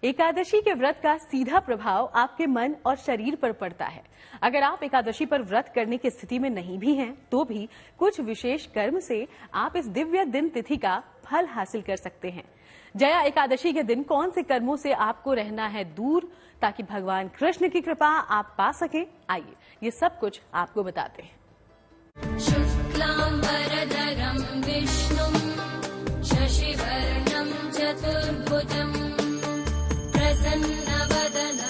एकादशी के व्रत का सीधा प्रभाव आपके मन और शरीर पर पड़ता है। अगर आप एकादशी पर व्रत करने की स्थिति में नहीं भी हैं, तो भी कुछ विशेष कर्म से आप इस दिव्य दिन तिथि का फल हासिल कर सकते हैं। जया एकादशी के दिन कौन से कर्मों से आपको रहना है दूर, ताकि भगवान कृष्ण की कृपा आप पा सके? आइए ये सब कुछ आपको बताते हैं। शुक्लांबरधरं विष्णुं शशिवर्णं चतुर्भुजं प्रसन्नवदनं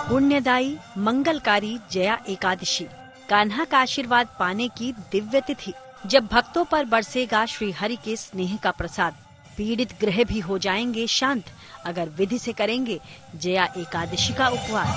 पुण्यदायी मंगलकारी जया एकादशी, कान्हा का आशीर्वाद पाने की दिव्य तिथि। जब भक्तों पर बरसेगा श्री हरि के स्नेह का प्रसाद, पीड़ित ग्रह भी हो जाएंगे शांत अगर विधि से करेंगे जया एकादशी का उपवास।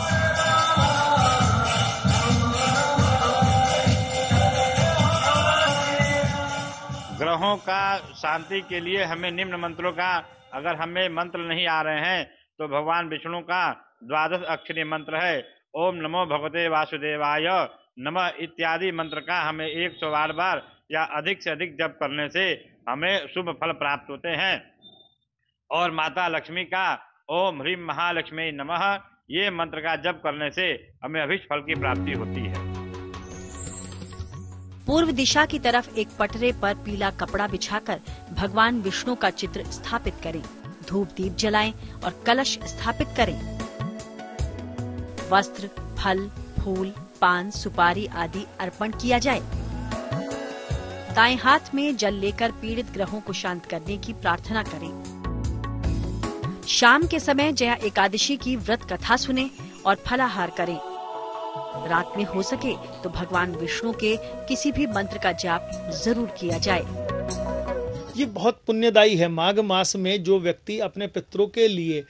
ग्रहों का शांति के लिए हमें निम्न मंत्रों का, अगर हमें मंत्र नहीं आ रहे हैं तो भगवान विष्णु का 12 अक्षरी मंत्र है ओम नमो भगवते वासुदेवाय नमः इत्यादि मंत्र का हमें 108 बार या अधिक से अधिक जप करने से हमें शुभ फल प्राप्त होते हैं। और माता लक्ष्मी का ओम ह्रीम महालक्ष्मी नमः, ये मंत्र का जप करने से हमें अभिष्ट फल की प्राप्ति होती है। पूर्व दिशा की तरफ एक पटरे पर पीला कपड़ा बिछाकर भगवान विष्णु का चित्र स्थापित करें, धूप दीप जलाएं और कलश स्थापित करें। वस्त्र, फल, फूल, पान, सुपारी आदि अर्पण किया जाए। दाएं हाथ में जल लेकर पीड़ित ग्रहों को शांत करने की प्रार्थना करें। शाम के समय जया एकादशी की व्रत कथा सुने और फलाहार करें। रात में हो सके तो भगवान विष्णु के किसी भी मंत्र का जाप जरूर किया जाए। ये बहुत पुण्यदायी है। माघ मास में जो व्यक्ति अपने पितरों के लिए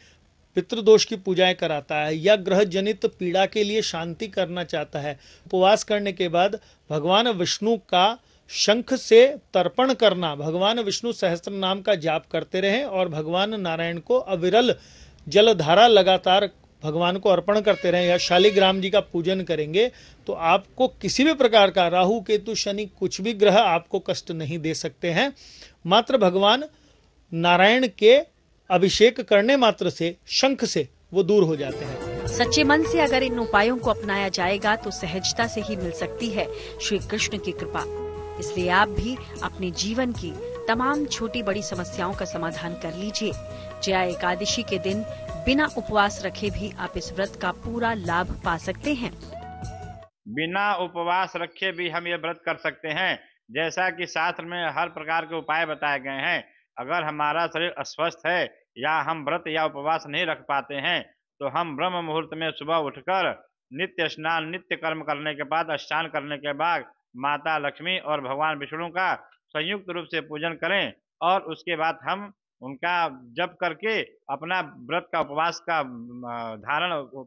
पितृदोष की पूजाएं कराता है या ग्रह जनित पीड़ा के लिए शांति करना चाहता है, उपवास करने के बाद भगवान विष्णु का शंख से तर्पण करना, भगवान विष्णु सहस्त्र नाम का जाप करते रहें और भगवान नारायण को अविरल जलधारा लगातार भगवान को अर्पण करते रहें या शालिग्राम जी का पूजन करेंगे तो आपको किसी भी प्रकार का राहु केतु शनि कुछ भी ग्रह आपको कष्ट नहीं दे सकते हैं। मात्र भगवान नारायण के अभिषेक करने मात्र से, शंख से वो दूर हो जाते हैं। सच्चे मन से अगर इन उपायों को अपनाया जाएगा तो सहजता से ही मिल सकती है श्री कृष्ण की कृपा। इसलिए आप भी अपने जीवन की तमाम छोटी बड़ी समस्याओं का समाधान कर लीजिए। जया एकादशी के दिन बिना उपवास रखे भी आप इस व्रत का पूरा लाभ पा सकते हैं। बिना उपवास रखे भी हम ये व्रत कर सकते हैं। जैसा कि शास्त्र में हर प्रकार के उपाय बताए गए हैं। अगर हमारा शरीर अस्वस्थ है या हम व्रत या उपवास नहीं रख पाते हैं तो हम ब्रह्म मुहूर्त में सुबह उठकर नित्य स्नान, नित्य कर्म करने के बाद, स्नान करने के बाद माता लक्ष्मी और भगवान विष्णु का संयुक्त रूप से पूजन करें और उसके बाद हम उनका जप करके अपना व्रत का, उपवास का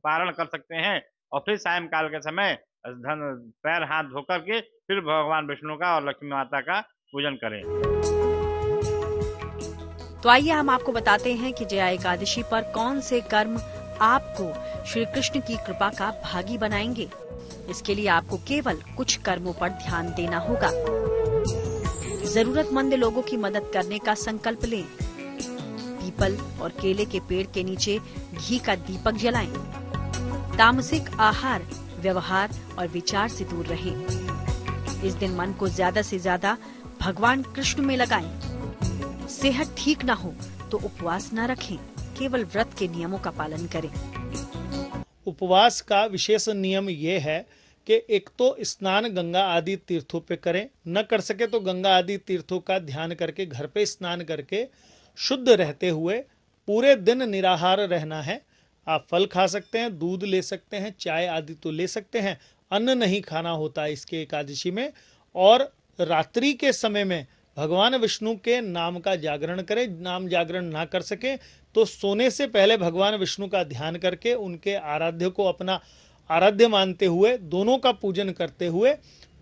पारण कर सकते हैं। और फिर सायंकाल के समय पैर हाथ धो करके फिर भगवान विष्णु का और लक्ष्मी माता का पूजन करें। तो आइए हम आपको बताते हैं कि जया एकादशी पर कौन से कर्म आपको श्री कृष्ण की कृपा का भागी बनाएंगे। इसके लिए आपको केवल कुछ कर्मों पर ध्यान देना होगा। जरूरतमंद लोगों की मदद करने का संकल्प लें। पीपल और केले के पेड़ के नीचे घी का दीपक जलाएं। तामसिक आहार, व्यवहार और विचार से दूर रहें। इस दिन मन को ज्यादा से ज्यादा भगवान कृष्ण में लगाएं। सेहत ठीक न हो तो उपवास न रखें, केवल व्रत के नियमों का पालन करें। उपवास का विशेष नियम ये है कि एक तो स्नान गंगा आदि तीर्थों पे करें, न कर सके तो गंगा आदि तीर्थों का ध्यान करके घर पे स्नान करके शुद्ध रहते हुए पूरे दिन निराहार रहना है। आप फल खा सकते हैं, दूध ले सकते हैं, चाय आदि तो ले सकते हैं, अन्न नहीं खाना होता इसके एकादशी में। और रात्रि के समय में भगवान विष्णु के नाम का जागरण करें। नाम जागरण ना कर सके तो सोने से पहले भगवान विष्णु का ध्यान करके उनके आराध्य को अपना आराध्य मानते हुए, दोनों का पूजन करते हुए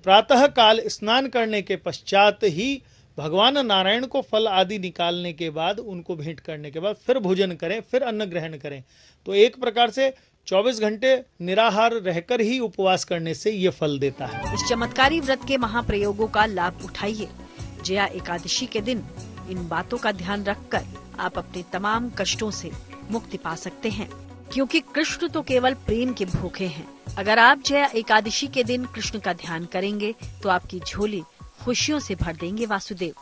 प्रातः काल स्नान करने के पश्चात ही भगवान नारायण को फल आदि निकालने के बाद, उनको भेंट करने के बाद फिर भोजन करें, फिर अन्न ग्रहण करें। तो एक प्रकार से 24 घंटे निराहार रहकर ही उपवास करने से ये फल देता है। इस चमत्कारी व्रत के महाप्रयोगों का लाभ उठाइए। जया एकादशी के दिन इन बातों का ध्यान रखकर आप अपने तमाम कष्टों से मुक्ति पा सकते हैं, क्योंकि कृष्ण तो केवल प्रेम के भूखे हैं। अगर आप जया एकादशी के दिन कृष्ण का ध्यान करेंगे तो आपकी झोली खुशियों से भर देंगे वासुदेव।